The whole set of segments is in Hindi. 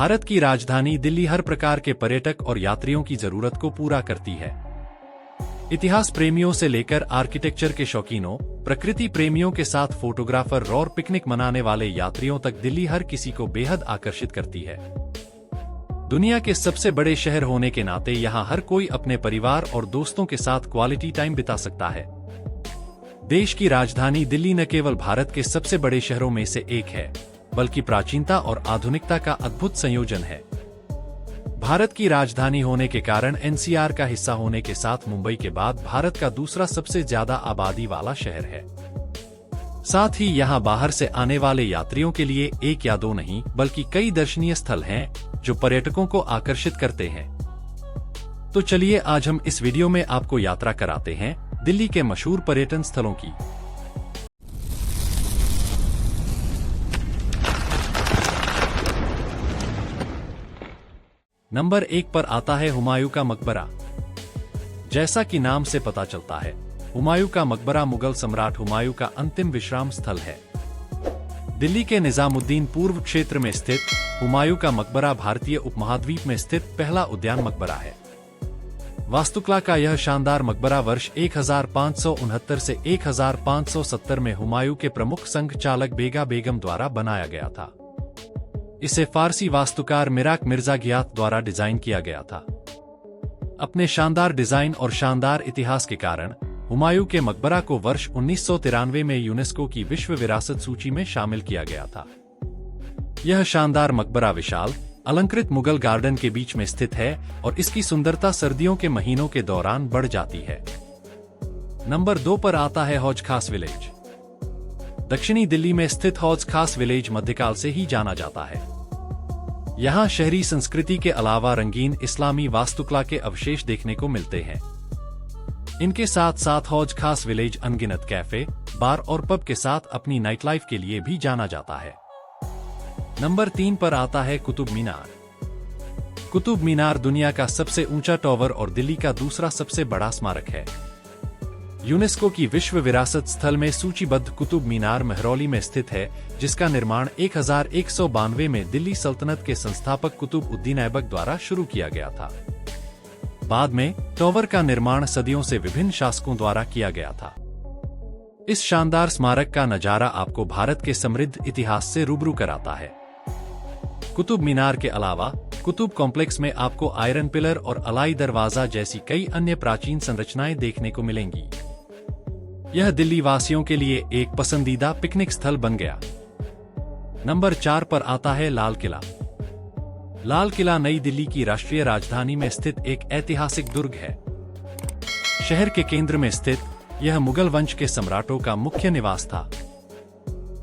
भारत की राजधानी दिल्ली हर प्रकार के पर्यटक और यात्रियों की जरूरत को पूरा करती है। इतिहास प्रेमियों से लेकर आर्किटेक्चर के शौकीनों, प्रकृति प्रेमियों के साथ फोटोग्राफर और पिकनिक मनाने वाले यात्रियों तक दिल्ली हर किसी को बेहद आकर्षित करती है। दुनिया के सबसे बड़े शहर होने के नाते यहाँ हर कोई अपने परिवार और दोस्तों के साथ क्वालिटी टाइम बिता सकता है। देश की राजधानी दिल्ली न केवल भारत के सबसे बड़े शहरों में से एक है, बल्कि प्राचीनता और आधुनिकता का अद्भुत संयोजन है। भारत की राजधानी होने के कारण एनसीआर का हिस्सा होने के साथ मुंबई के बाद भारत का दूसरा सबसे ज्यादा आबादी वाला शहर है। साथ ही यहाँ बाहर से आने वाले यात्रियों के लिए एक या दो नहीं बल्कि कई दर्शनीय स्थल हैं जो पर्यटकों को आकर्षित करते हैं। तो चलिए आज हम इस वीडियो में आपको यात्रा कराते हैं दिल्ली के मशहूर पर्यटन स्थलों की। नंबर 1 पर आता है हुमायूं का मकबरा। जैसा कि नाम से पता चलता है, हुमायूं का मकबरा मुगल सम्राट हुमायूं का अंतिम विश्राम स्थल है। दिल्ली के निजामुद्दीन पूर्व क्षेत्र में स्थित हुमायूं का मकबरा भारतीय उपमहाद्वीप में स्थित पहला उद्यान मकबरा है। वास्तुकला का यह शानदार मकबरा वर्ष 1569 से 1570 में हुमायूं के प्रमुख संघ चालक बेगा बेगम द्वारा बनाया गया था। इसे फारसी वास्तुकार मिराक मिर्जा घियात द्वारा डिजाइन किया गया था। अपने शानदार डिजाइन और शानदार इतिहास के कारण हुमायूं के मकबरा को वर्ष 1993 में यूनेस्को की विश्व विरासत सूची में शामिल किया गया था। यह शानदार मकबरा विशाल, अलंकृत मुगल गार्डन के बीच में स्थित है और इसकी सुंदरता सर्दियों के महीनों के दौरान बढ़ जाती है। नंबर 2 पर आता है हौज खास विलेज। दक्षिणी दिल्ली में स्थित हौज खास विलेज मध्यकाल से ही जाना जाता है। यहाँ शहरी संस्कृति के अलावा रंगीन इस्लामी वास्तुकला के अवशेष देखने को मिलते हैं। इनके साथ साथ हौज खास विलेज अनगिनत कैफे, बार और पब के साथ अपनी नाइट लाइफ के लिए भी जाना जाता है। नंबर 3 पर आता है कुतुब मीनार। कुतुब मीनार दुनिया का सबसे ऊंचा टावर और दिल्ली का दूसरा सबसे बड़ा स्मारक है। यूनेस्को की विश्व विरासत स्थल में सूचीबद्ध कुतुब मीनार महरौली में स्थित है, जिसका निर्माण 1192 में दिल्ली सल्तनत के संस्थापक कुतुब उद्दीन ऐबक द्वारा शुरू किया गया था। बाद में टावर का निर्माण सदियों से विभिन्न शासकों द्वारा किया गया था। इस शानदार स्मारक का नजारा आपको भारत के समृद्ध इतिहास से रूबरू कराता है। कुतुब मीनार के अलावा कुतुब कॉम्प्लेक्स में आपको आयरन पिलर और अलाई दरवाजा जैसी कई अन्य प्राचीन संरचनाएं देखने को मिलेंगी। यह दिल्ली वासियों के लिए एक पसंदीदा पिकनिक स्थल बन गया। नंबर 4 पर आता है लाल किला। लाल किला नई दिल्ली की राष्ट्रीय राजधानी में स्थित एक ऐतिहासिक दुर्ग है। शहर के केंद्र में स्थित यह मुगल वंश के सम्राटों का मुख्य निवास था।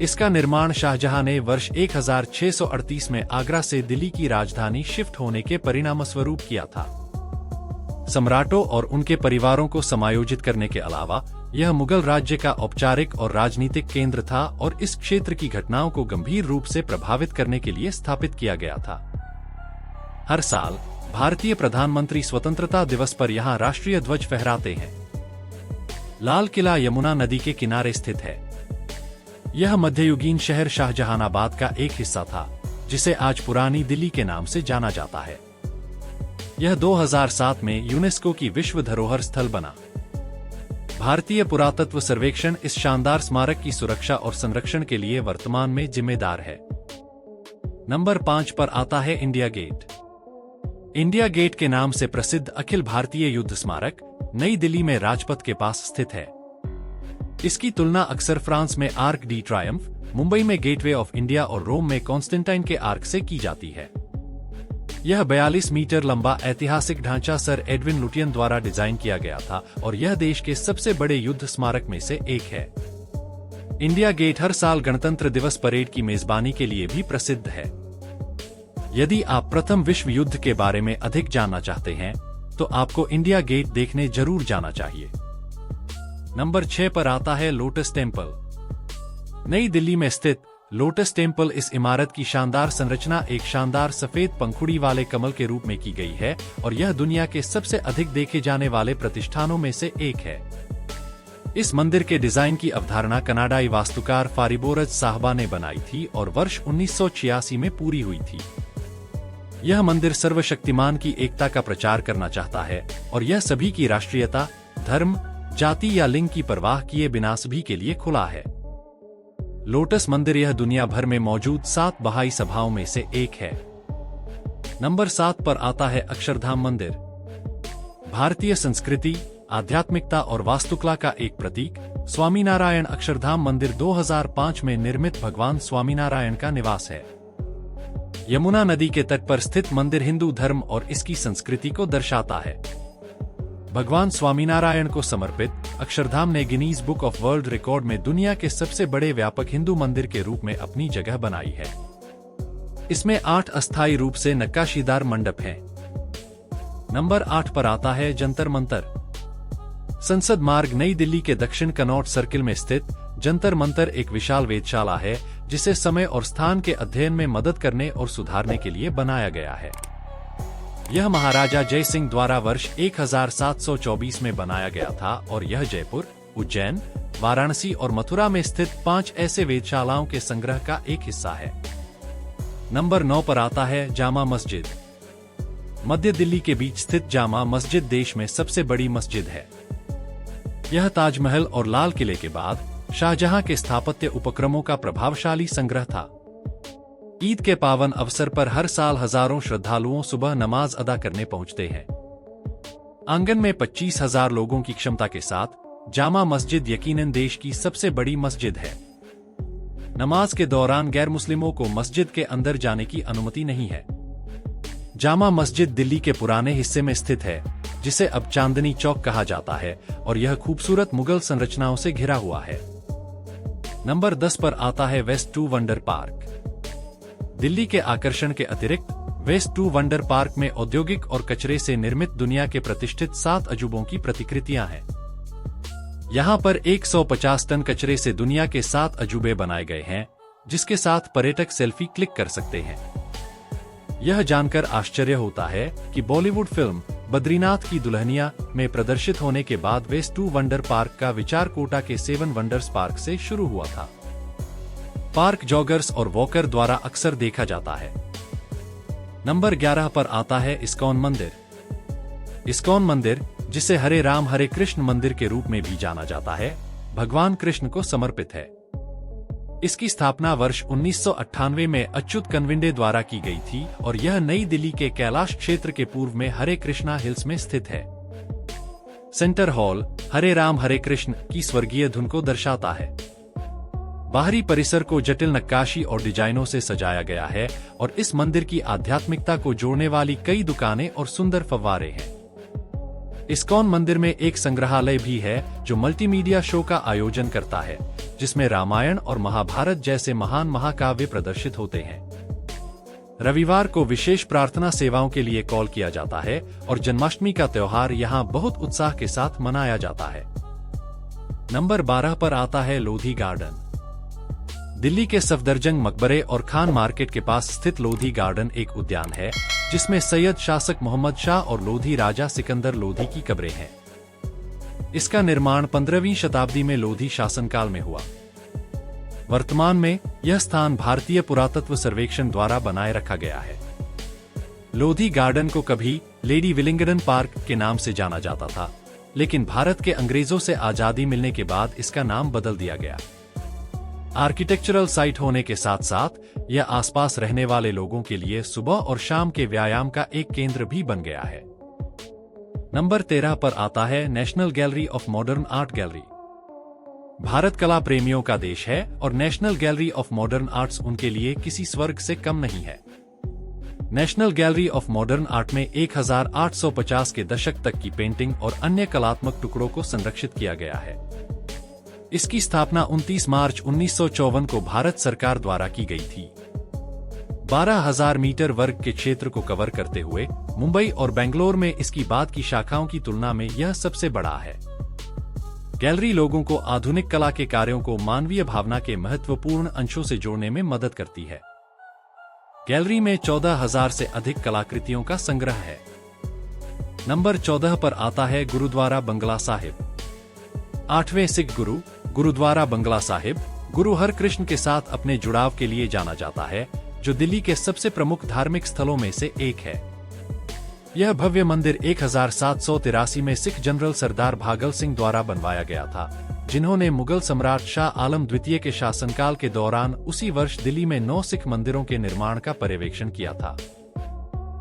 इसका निर्माण शाहजहां ने वर्ष 1638 में आगरा से दिल्ली की राजधानी शिफ्ट होने के परिणामस्वरूप किया था। सम्राटों और उनके परिवारों को समायोजित करने के अलावा यह मुगल राज्य का औपचारिक और राजनीतिक केंद्र था और इस क्षेत्र की घटनाओं को गंभीर रूप से प्रभावित करने के लिए स्थापित किया गया था। हर साल भारतीय प्रधानमंत्री स्वतंत्रता दिवस पर यहाँ राष्ट्रीय ध्वज फहराते हैं। लाल किला यमुना नदी के किनारे स्थित है। यह मध्ययुगीन शहर शाहजहानाबाद का एक हिस्सा था, जिसे आज पुरानी दिल्ली के नाम से जाना जाता है। यह 2007 में यूनेस्को की विश्व धरोहर स्थल बना। भारतीय पुरातत्व सर्वेक्षण इस शानदार स्मारक की सुरक्षा और संरक्षण के लिए वर्तमान में जिम्मेदार है। नंबर 5 पर आता है इंडिया गेट। इंडिया गेट के नाम से प्रसिद्ध अखिल भारतीय युद्ध स्मारक नई दिल्ली में राजपथ के पास स्थित है। इसकी तुलना अक्सर फ्रांस में आर्क डी ट्रायम्फ, मुंबई में गेटवे ऑफ इंडिया और रोम में कॉन्स्टेंटाइन के आर्क से की जाती है। यह 42 मीटर लंबा ऐतिहासिक ढांचा सर एडविन लुटियन द्वारा डिजाइन किया गया था और यह देश के सबसे बड़े युद्ध स्मारक में से एक है। इंडिया गेट हर साल गणतंत्र दिवस परेड की मेजबानी के लिए भी प्रसिद्ध है। यदि आप प्रथम विश्व युद्ध के बारे में अधिक जानना चाहते हैं, तो आपको इंडिया गेट देखने जरूर जाना चाहिए। नंबर 6 पर आता है लोटस टेम्पल। नई दिल्ली में स्थित लोटस टेम्पल इस इमारत की शानदार संरचना एक शानदार सफेद पंखुड़ी वाले कमल के रूप में की गई है और यह दुनिया के सबसे अधिक देखे जाने वाले प्रतिष्ठानों में से एक है। इस मंदिर के डिजाइन की अवधारणा कनाडाई वास्तुकार फारिबोरज साहबा ने बनाई थी और वर्ष 1986 में पूरी हुई थी। यह मंदिर सर्वशक्तिमान की एकता का प्रचार करना चाहता है और यह सभी की राष्ट्रीयता, धर्म, जाति या लिंग की परवाह किए बिना सभी के लिए खुला है। लोटस मंदिर यह दुनिया भर में मौजूद 7 बहाई सभाओं में से एक है। नंबर 7 पर आता है अक्षरधाम मंदिर। भारतीय संस्कृति, आध्यात्मिकता और वास्तुकला का एक प्रतीक, स्वामीनारायण अक्षरधाम मंदिर 2005 में निर्मित भगवान स्वामीनारायण का निवास है। यमुना नदी के तट पर स्थित मंदिर हिंदू धर्म और इसकी संस्कृति को दर्शाता है। भगवान स्वामीनारायण को समर्पित अक्षरधाम ने Guinness book of world record में दुनिया के सबसे बड़े व्यापक हिंदू मंदिर के रूप में अपनी जगह बनाई है। इसमें 8 अस्थायी रूप से नक्काशीदार मंडप हैं। नंबर 8 पर आता है जंतर मंतर। संसद मार्ग नई दिल्ली के दक्षिण कनॉट सर्किल में स्थित जंतर मंतर एक विशाल वेधशाला है जिसे समय और स्थान के अध्ययन में मदद करने और सुधारने के लिए बनाया गया है। यह महाराजा जय सिंह द्वारा वर्ष 1724 में बनाया गया था और यह जयपुर, उज्जैन, वाराणसी और मथुरा में स्थित 5 ऐसे वेधशालाओं के संग्रह का एक हिस्सा है। नंबर 9 पर आता है जामा मस्जिद। मध्य दिल्ली के बीच स्थित जामा मस्जिद देश में सबसे बड़ी मस्जिद है। यह ताजमहल और लाल किले के बाद शाहजहां के स्थापत्य उपक्रमों का प्रभावशाली संग्रह था। ईद के पावन अवसर पर हर साल हजारों श्रद्धालुओं सुबह नमाज अदा करने पहुंचते हैं। आंगन में 25,000 लोगों की क्षमता के साथ जामा मस्जिद यकीनन देश की सबसे बड़ी मस्जिद है। नमाज के दौरान गैर मुस्लिमों को मस्जिद के अंदर जाने की अनुमति नहीं है। जामा मस्जिद दिल्ली के पुराने हिस्से में स्थित है जिसे अब चांदनी चौक कहा जाता है और यह खूबसूरत मुगल संरचनाओं से घिरा हुआ है। नंबर 10 पर आता है waste to wonder park. Delhi के आकर्षण के अतिरिक्त वेस्ट टू वंडर पार्क में औद्योगिक और कचरे से निर्मित दुनिया के प्रतिष्ठित 7 अजूबों की प्रतिकृतियां हैं। यहाँ पर 150 टन कचरे से दुनिया के 7 अजूबे बनाए गए हैं जिसके साथ पर्यटक सेल्फी क्लिक कर सकते हैं। यह जानकर आश्चर्य होता है कि बॉलीवुड फिल्म बद्रीनाथ की दुल्हनिया में प्रदर्शित होने के बाद वेस्ट टू वंडर पार्क का विचार कोटा के 7 वंडर्स पार्क से शुरू हुआ था। पार्क जॉगर्स और वॉकर द्वारा अक्सर देखा जाता है। नंबर 11 पर आता है इस्कॉन मंदिर। इस्कॉन मंदिर, जिसे हरे राम हरे कृष्ण मंदिर के रूप में भी जाना जाता है, भगवान कृष्ण को समर्पित है। इसकी स्थापना वर्ष 1998 में अच्युत कनविंडे द्वारा की गई थी और यह नई दिल्ली के कैलाश क्षेत्र के पूर्व में हरे कृष्णा हिल्स में स्थित है। सेंटर हॉल हरे राम हरे कृष्ण की स्वर्गीय धुन को दर्शाता है। बाहरी परिसर को जटिल नक्काशी और डिजाइनों से सजाया गया है और इस मंदिर की आध्यात्मिकता को जोड़ने वाली कई दुकानें और सुंदर फव्वारे हैं। इस्कॉन मंदिर में एक संग्रहालय भी है जो मल्टीमीडिया शो का आयोजन करता है जिसमें रामायण और महाभारत जैसे महान महाकाव्य प्रदर्शित होते हैं। रविवार को विशेष प्रार्थना सेवाओं के लिए कॉल किया जाता है और जन्माष्टमी का त्योहार यहाँ बहुत उत्साह के साथ मनाया जाता है। नंबर 12 पर आता है लोधी गार्डन। दिल्ली के सफदरजंग मकबरे और खान मार्केट के पास स्थित लोधी गार्डन एक उद्यान है जिसमें सैयद शासक मोहम्मद शाह और लोधी राजा सिकंदर लोधी की कब्रें हैं। इसका निर्माण 15वीं शताब्दी में लोधी शासनकाल में हुआ। वर्तमान में यह स्थान भारतीय पुरातत्व सर्वेक्षण द्वारा बनाए रखा गया है। लोधी गार्डन को कभी लेडी विलिंगडन पार्क के नाम से जाना जाता था, लेकिन भारत के अंग्रेजों से आजादी मिलने के बाद इसका नाम बदल दिया गया। आर्किटेक्चरल साइट होने के साथ साथ यह आसपास रहने वाले लोगों के लिए सुबह और शाम के व्यायाम का एक केंद्र भी बन गया है। नंबर 13 पर आता है national gallery of modern art gallery. Bharat कला प्रेमियों का देश है और national gallery of modern arts उनके लिए किसी स्वर्ग से कम नहीं है। National gallery of modern art में 1850 के दशक तक की पेंटिंग और अन्य कलात्मक टुकड़ों को संरक्षित किया गया है। इसकी स्थापना 29 मार्च 1954 को भारत सरकार द्वारा की गई थी। 12,000 मीटर वर्ग के क्षेत्र को कवर करते हुए मुंबई और बेंगलोर में इसकी बाद की शाखाओं की तुलना में यह सबसे बड़ा है। गैलरी लोगों को आधुनिक कला के कार्यों को मानवीय भावना के महत्वपूर्ण अंशों से जोड़ने में मदद करती है। गैलरी में 14,000 से अधिक कलाकृतियों का संग्रह है। नंबर 14 पर आता है गुरुद्वारा बंगला साहिब। 8वें सिख गुरु गुरुद्वारा बंगला साहिब गुरु हरकृष्ण के साथ अपने जुड़ाव के लिए जाना जाता है, जो दिल्ली के सबसे प्रमुख धार्मिक स्थलों में से एक है। यह भव्य मंदिर 1783 में सिख जनरल सरदार भागल सिंह द्वारा बनवाया गया था, जिन्होंने मुगल सम्राट शाह आलम द्वितीय के शासनकाल के दौरान उसी वर्ष दिल्ली में 9 सिख मंदिरों के निर्माण का पर्यवेक्षण किया था।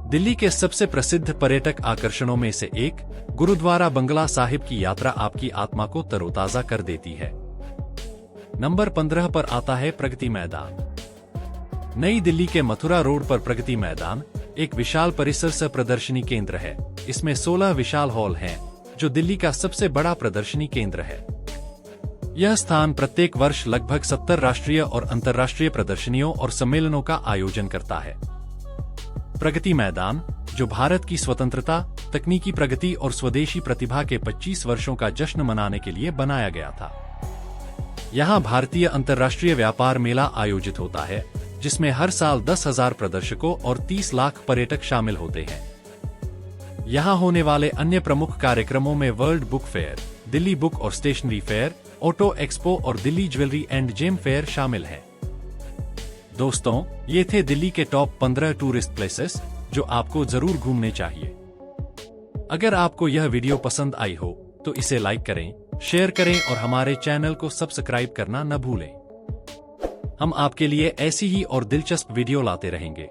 दिल्ली के सबसे प्रसिद्ध पर्यटक आकर्षणों में से एक गुरुद्वारा बंगला साहिब की यात्रा आपकी आत्मा को तरोताजा कर देती है। नंबर 15 पर आता है प्रगति मैदान। नई दिल्ली के मथुरा रोड पर प्रगति मैदान एक विशाल परिसर सह प्रदर्शनी केंद्र है। इसमें 16 विशाल हॉल हैं, जो दिल्ली का सबसे बड़ा प्रदर्शनी केंद्र है। यह स्थान प्रत्येक वर्ष लगभग 70 राष्ट्रीय और अंतर्राष्ट्रीय प्रदर्शनियों और सम्मेलनों का आयोजन करता है। प्रगति मैदान, जो भारत की स्वतंत्रता, तकनीकी प्रगति और स्वदेशी प्रतिभा के 25 वर्षों का जश्न मनाने के लिए बनाया गया था। यहाँ भारतीय अंतर्राष्ट्रीय व्यापार मेला आयोजित होता है, जिसमें हर साल 10,000 प्रदर्शकों और 30 लाख पर्यटक शामिल होते हैं। यहाँ होने वाले अन्य प्रमुख कार्यक्रमों में world book fair, Delhi book और स्टेशनरी फेयर, ऑटो एक्सपो और Delhi jewellery and gem fair शामिल है। दोस्तों, ये थे दिल्ली के टॉप 15 टूरिस्ट प्लेसेस जो आपको जरूर घूमने चाहिए। अगर आपको यह वीडियो पसंद आई हो तो इसे लाइक करें, शेयर करें और हमारे चैनल को सब्सक्राइब करना न भूलें। हम आपके लिए ऐसी ही और दिलचस्प वीडियो लाते रहेंगे।